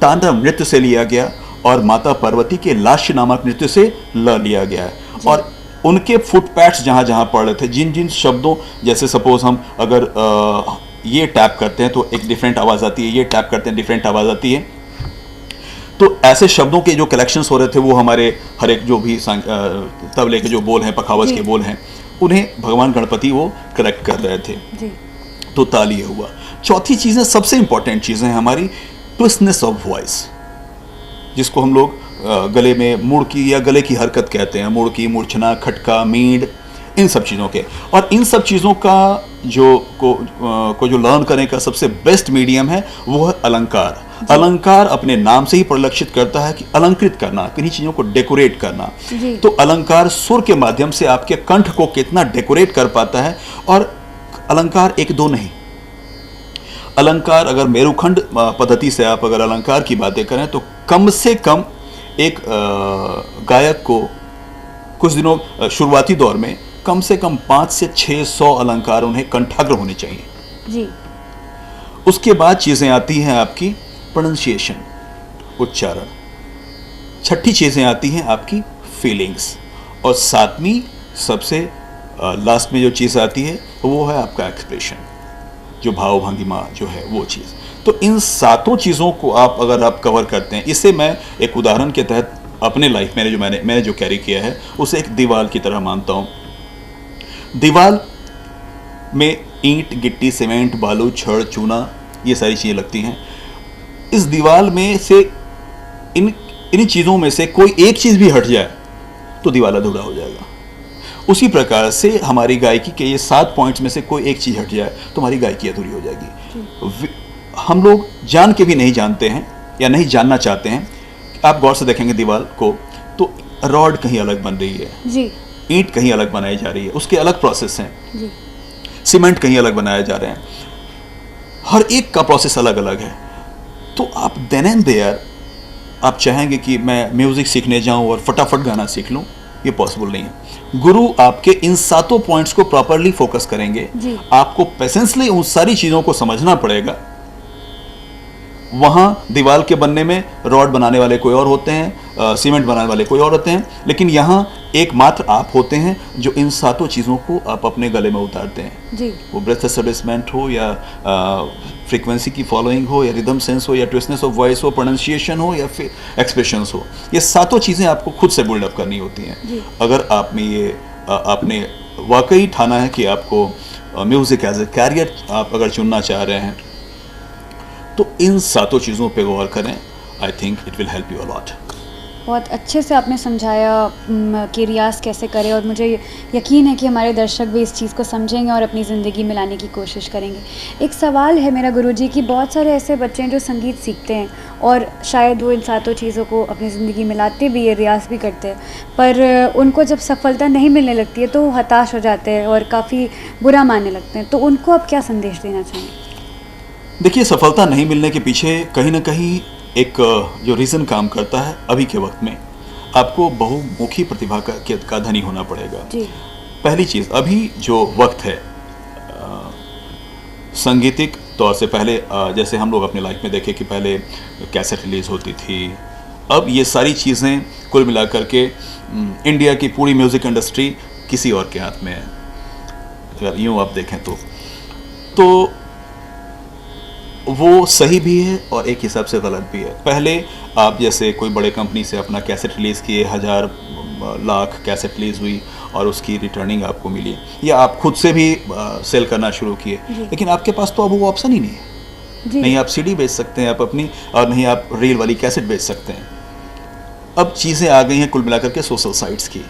तांडव नृत्य से लिया गया और माता पार्वती के लास्य नामक नृत्य से लिया गया है। और उनके फुटपैड्स जहाँ जहाँ पड़ रहे थे, जिन जिन शब्दों, जैसे सपोज हम अगर ये टैप करते हैं तो एक डिफरेंट आवाज़ आती है, ये टैप करते हैं डिफरेंट आवाज़ आती है, तो ऐसे शब्दों के जो कलेक्शंस हो रहे थे वो हमारे हर एक जो भी तबले के जो बोल हैं, पखावज के बोल हैं, उन्हें भगवान गणपति वो करेक्ट कर रहे थे जी। तो ताल ये हुआ। चौथी चीज़ें, सबसे इंपॉर्टेंट चीज़ें हमारी ट्विस्टनेस ऑफ वॉइस, जिसको हम लोग गले में मुड़की या गले की हरकत कहते हैं, मुड़की, मूर्छना, खटका, मीड, इन सब चीज़ों के। और इन सब चीज़ों का जो लर्न करने का सबसे बेस्ट मीडियम है वो है अलंकार। अलंकार अपने नाम से ही परिलक्षित करता है कि अलंकृत करना, किन्हीं चीज़ों को डेकोरेट करना। तो अलंकार सुर के माध्यम से आपके कंठ को कितना डेकोरेट कर पाता है। और अलंकार एक दो नहीं, अलंकार अगर मेरुखंड पद्धति से आप अगर अलंकार की बातें करें तो कम से कम एक गायक को कुछ दिनों शुरुआती दौर में कम से कम 500 से 600 अलंकार उन्हें कंठाग्र होने चाहिए जी। उसके बाद चीज़ें आती हैं आपकी प्रोनाउंसिएशन, उच्चारण। छठी चीज़ें आती हैं आपकी फीलिंग्स। और सातवीं सबसे लास्ट में जो चीज़ आती है वो है आपका एक्सप्रेशन, जो भाव भंगिमा जो है वो चीज़। तो इन सातों चीज़ों को अगर आप कवर करते हैं, इससे मैं एक उदाहरण के तहत अपने लाइफ में मैंने जो कैरी किया है उसे एक दीवार की तरह मानता हूँ। दीवार में ईंट, गिट्टी, सीमेंट, बालू, छड़, चूना, ये सारी चीज़ें लगती हैं। इस दीवार में से इन चीज़ों में से कोई एक चीज़ भी हट जाए तो दीवार अधूरा हो जाएगा। उसी प्रकार से हमारी गायकी के ये 7 पॉइंट्स में से कोई एक चीज़ हट जाए तो हमारी गायकी अधूरी हो जाएगी। हम लोग जान के भी नहीं जानते हैं या नहीं जानना चाहते हैं। आप गौर से देखेंगे दीवार को तो रॉड कहीं अलग बन रही है जी, ईंट कहीं अलग बनाई जा रही है, उसके अलग प्रोसेस हैं जी। सीमेंट कहीं अलग बनाए जा रहे हैं, हर एक का प्रोसेस अलग अलग है। तो आप देन एंड देयर आप चाहेंगे कि मैं म्यूज़िक सीखने जाऊं और फटाफट गाना सीख लूं, ये पॉसिबल नहीं है। गुरु आपके इन 7 पॉइंट्स को प्रॉपरली फोकस करेंगे। आपको पेशेंसली उन सारी चीज़ों को समझना पड़ेगा वहाँ दीवार के बनने में रॉड बनाने वाले कोई और होते हैं, सीमेंट बनाने वाले कोई और होते हैं, लेकिन यहाँ एकमात्र आप होते हैं जो इन सातों चीज़ों को आप अपने गले में उतारते हैं जी। वो ब्रेथ एडजस्टमेंट हो या फ्रीक्वेंसी की फॉलोइंग हो या रिदम सेंस हो या ट्विस्टनेस ऑफ वॉइस हो, प्रोनाउंसिएशन हो या फिर एक्सप्रेशंस हो, ये सातों चीज़ें आपको खुद से बिल्डअप करनी होती हैं। अगर आप में ये आपने वाकई ठाना है कि आपको म्यूज़िक एज ए कैरियर आप अगर चुनना चाह रहे हैं तो इन सातों चीज़ों पे गौर करें। I think it will help you a lot. बहुत अच्छे से आपने समझाया कि रियाज़ कैसे करें, और मुझे यकीन है कि हमारे दर्शक भी इस चीज़ को समझेंगे और अपनी ज़िंदगी में लाने की कोशिश करेंगे। एक सवाल है मेरा गुरुजी कि बहुत सारे ऐसे बच्चे हैं जो संगीत सीखते हैं और शायद वो इन सातों चीज़ों को अपनी ज़िंदगी में लाते भी है, रियाज़ भी करते हैं, पर उनको जब सफलता नहीं मिलने लगती है तो वो हताश हो जाते हैं और काफ़ी बुरा मानने लगते हैं। तो उनको आप क्या संदेश देना चाहेंगे? देखिए, सफलता नहीं मिलने के पीछे कहीं ना कहीं एक जो रीज़न काम करता है, अभी के वक्त में आपको बहुमुखी प्रतिभा का धनी होना पड़ेगा। जी। पहली चीज़, अभी जो वक्त है सांगीतिक तौर से पहले जैसे हम लोग अपने लाइफ में देखे कि पहले कैसेट रिलीज़ होती थी, अब ये सारी चीज़ें कुल मिलाकर के इंडिया की पूरी म्यूज़िक इंडस्ट्री किसी और के हाथ में है, अगर यूँ आप देखें तो वो सही भी है और एक हिसाब से गलत भी है। पहले आप जैसे कोई बड़े कंपनी से अपना कैसेट रिलीज़ किए, 1000 लाख कैसेट रिलीज़ हुई और उसकी रिटर्निंग आपको मिली, या आप खुद से भी सेल करना शुरू किए, लेकिन आपके पास तो अब वो ऑप्शन ही नहीं है। नहीं आप सीडी बेच सकते हैं आप अपनी, और नहीं आप रील वाली कैसेट बेच सकते हैं। अब चीज़ें आ गई हैं कुल मिलाकर के सोशल साइट्स की,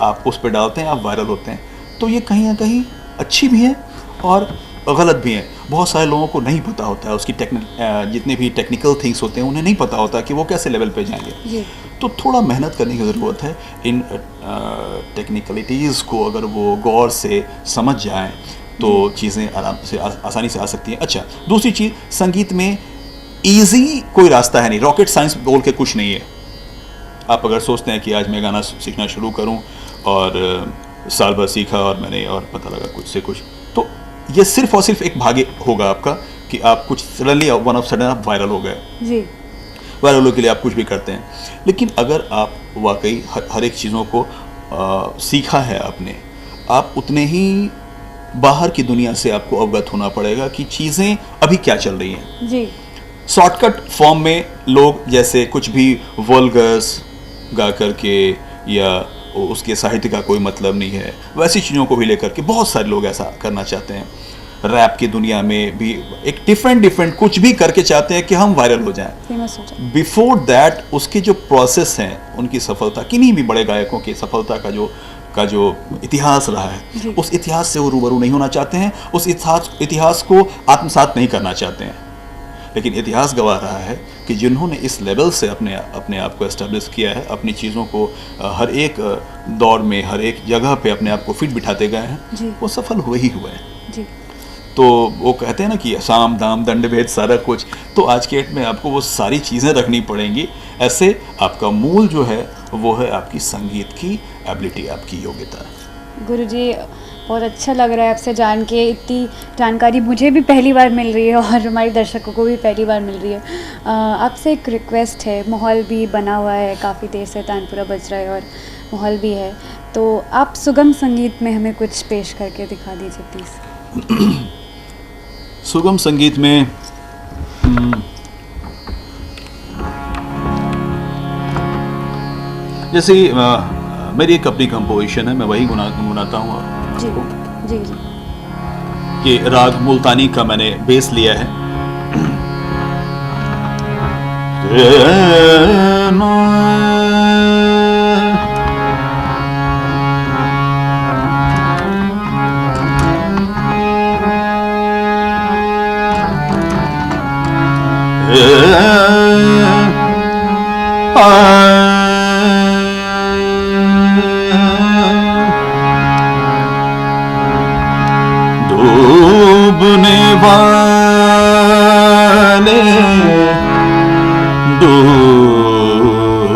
आप उस पर डालते हैं, आप वायरल होते हैं। तो ये कहीं ना कहीं अच्छी भी है और गलत भी है। बहुत सारे लोगों को नहीं पता होता है उसकी जितने भी टेक्निकल थिंग्स होते हैं उन्हें नहीं पता होता कि वो कैसे लेवल पे जाएंगे। तो थोड़ा मेहनत करने की ज़रूरत है। इन टेक्निकलिटीज़ को अगर वो गौर से समझ जाएं तो चीज़ें आराम से आसानी से आ सकती हैं। अच्छा, दूसरी चीज़, संगीत में ईजी कोई रास्ता है नहीं, रॉकेट साइंस बोल के कुछ नहीं है। आप अगर सोचते हैं कि आज मैं गाना सीखना शुरू करूं और साल भर सीखा और मैंने और पता लगा कुछ से कुछ, तो ये सिर्फ और सिर्फ एक भाग्य होगा आपका कि आप कुछ सडनली वन ऑफ सडन आप वायरल हो गए। जी। वायरल होने के लिए आप कुछ भी करते हैं, लेकिन अगर आप वाकई हर एक चीज़ों को सीखा है आपने, आप उतने ही बाहर की दुनिया से आपको अवगत होना पड़ेगा कि चीज़ें अभी क्या चल रही हैं। जी। शॉर्टकट फॉर्म में लोग जैसे कुछ भी वल्गर्स गा करके या उसके साहित्य का कोई मतलब नहीं है, वैसी चीज़ों को भी लेकर के बहुत सारे लोग ऐसा करना चाहते हैं। रैप की दुनिया में भी एक डिफरेंट कुछ भी करके चाहते हैं कि हम वायरल हो जाएं। फेमस हो जाए। बिफोर दैट उसके जो प्रोसेस हैं, उनकी सफलता, किन्हीं भी बड़े गायकों की सफलता का जो इतिहास रहा है, उस इतिहास से वो रूबरू नहीं होना चाहते हैं, उस इतिहास को आत्मसात नहीं करना चाहते हैं। लेकिन इतिहास गवाह रहा है कि जिन्होंने इस लेवल से अपने आप को एस्टेब्लिश किया है, अपनी चीज़ों को हर एक दौर में हर एक जगह पे अपने आप को फिट बिठाते गए हैं, वो सफल हुए ही हुए हैं। जी। तो वो कहते हैं ना कि साम दाम दंड भेद सारा कुछ, तो आज के डेट में आपको वो सारी चीज़ें रखनी पड़ेंगी। ऐसे आपका मूल जो है वो है आपकी संगीत की एबिलिटी, आपकी योग्यता। गुरुजी, बहुत अच्छा लग रहा है आपसे जान के। इतनी जानकारी मुझे भी पहली बार मिल रही है और हमारे दर्शकों को भी पहली बार मिल रही है। आपसे एक रिक्वेस्ट है, माहौल भी बना हुआ है, काफ़ी देर से तानपुरा बज रहा है और माहौल भी है, तो आप सुगम संगीत में हमें कुछ पेश करके दिखा दीजिए प्लीज़। सुगम संगीत में जैसे मेरी एक अपनी कंपोजिशन है, मैं वही गुनाता हूँ। जी जी जी। कि राग मुल्तानी का मैंने बेस लिया है।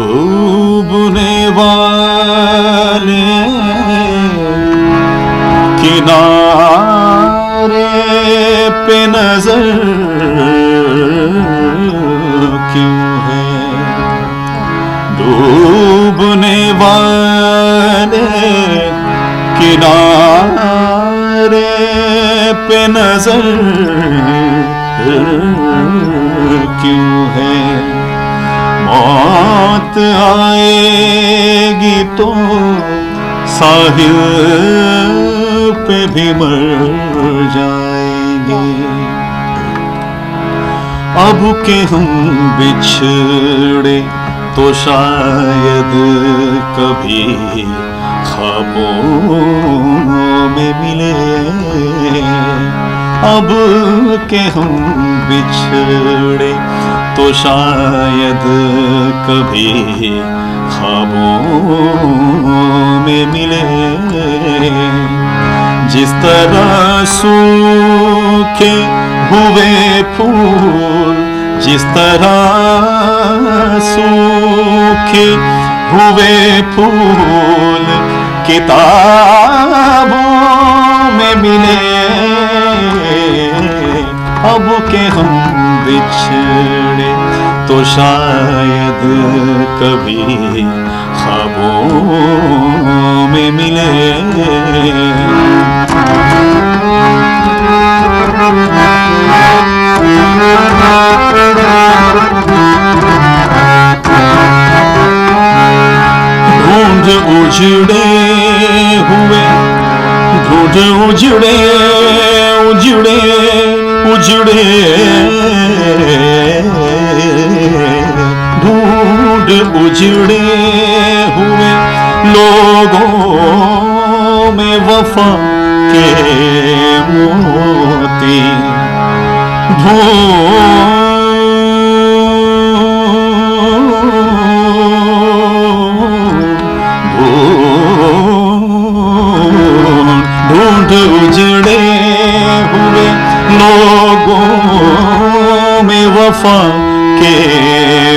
डूबने वाले किनारे पे नजर पे नजर क्यों है? मौत आएगी तो साहिल पे भी मर जाएंगे। अब के हम बिछड़े तो शायद कभी ख्वाबों में मिले। अब के हम बिछड़े तो शायद कभी ख्वाबों में मिले। जिस तरह सूखे हुए फूल, जिस तरह सूखे हुए फूल किताबों में मिले। अब के हम बिछड़े तो शायद कभी ख्वाबों में मिले। ढूंढ उजड़े हुए, ढूंढ उजड़े उजड़े उजड़े, ढूंढ उजड़े हुए लोगों में वफा के मोती। ढूंढ उजड़े हुए लोगों में वफा के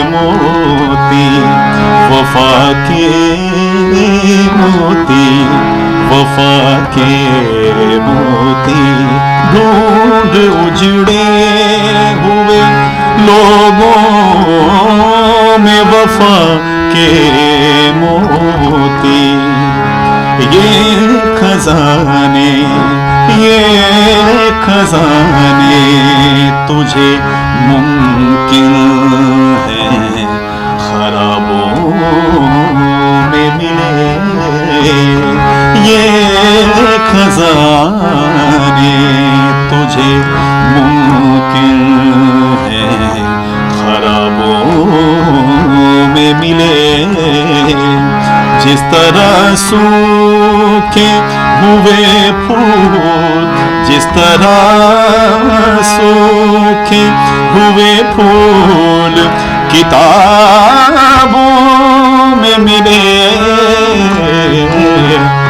मोती, वफा के मोती, वफा के मोती। ढूंढ उजड़े हुए लोगों में वफा के मोती। ये खजाने, ये खजाने तुझे मुमकिन है खराबों में मिले। ये खजाने तुझे मुमकिन है खराबों में मिले। जिस तरह सूखे हुए फूल, जिस तरह सूखे हुए फूल किताबों में मिले।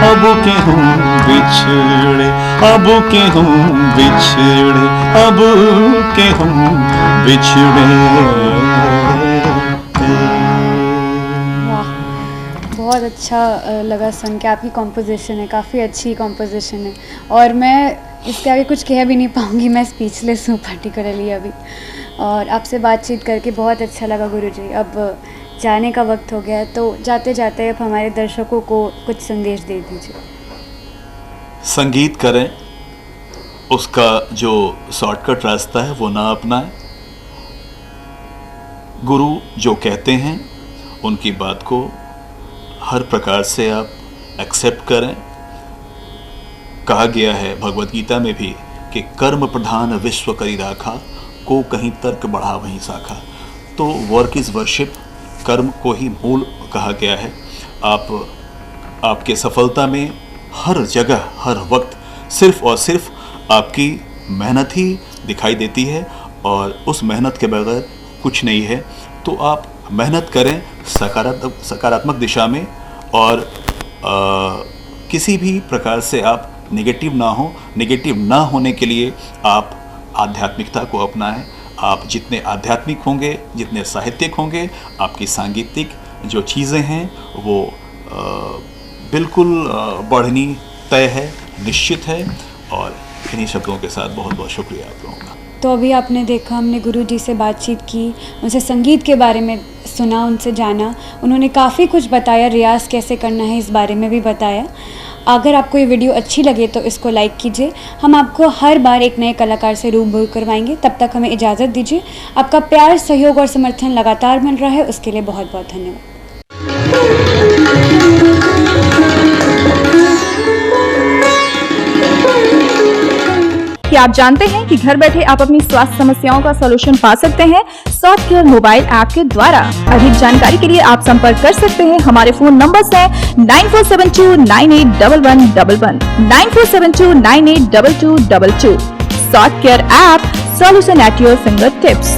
अब के हम बिछड़े, अब के हम बिछड़े, अब के हम बिछड़े। बहुत अच्छा लगा सुन के। आपकी कॉम्पोजिशन है, काफ़ी अच्छी कॉम्पोजिशन है और मैं इसके आगे कुछ कह भी नहीं पाऊँगी। मैं स्पीचलेस हूँ पर्टिकुलरली अभी। और आपसे बातचीत करके बहुत अच्छा लगा गुरुजी। अब जाने का वक्त हो गया है, तो जाते जाते अब हमारे दर्शकों को कुछ संदेश दे दीजिए। संगीत करें, उसका जो शॉर्टकट रास्ता है वो ना अपनाएं। गुरु जो कहते हैं उनकी बात को हर प्रकार से आप एक्सेप्ट करें। कहा गया है भगवत गीता में भी कि कर्म प्रधान विश्व करी राखा, को कहीं तर्क बढ़ा वहीं शाखा। तो वर्क इज़ वर्शिप, कर्म को ही मूल कहा गया है। आपके सफलता में हर जगह हर वक्त सिर्फ और सिर्फ आपकी मेहनत ही दिखाई देती है और उस मेहनत के बगैर कुछ नहीं है। तो आप मेहनत करें सकारात्मक दिशा में और किसी भी प्रकार से आप नेगेटिव ना हो। नेगेटिव ना होने के लिए आप आध्यात्मिकता को अपनाएं। आप जितने आध्यात्मिक होंगे, जितने साहित्यिक होंगे, आपकी सांगीतिक जो चीज़ें हैं वो बिल्कुल बढ़नी तय है, निश्चित है। और इन्हीं शब्दों के साथ बहुत बहुत शुक्रिया आप लोगों का। तो अभी आपने देखा, हमने गुरुजी से बातचीत की, उनसे संगीत के बारे में सुना, उनसे जाना। उन्होंने काफ़ी कुछ बताया, रियाज़ कैसे करना है इस बारे में भी बताया। अगर आपको ये वीडियो अच्छी लगे तो इसको लाइक कीजिए। हम आपको हर बार एक नए कलाकार से रूबरू करवाएंगे। तब तक हमें इजाज़त दीजिए। आपका प्यार, सहयोग और समर्थन लगातार मिल रहा है, उसके लिए बहुत बहुत धन्यवाद। क्या आप जानते हैं कि घर बैठे आप अपनी स्वास्थ्य समस्याओं का सॉल्यूशन पा सकते हैं सॉफ्ट केयर मोबाइल ऐप के द्वारा। अधिक जानकारी के लिए आप संपर्क कर सकते हैं। हमारे फोन नंबर्स हैं 9472981111, 9472982222। Soft care app, solution at your finger tips.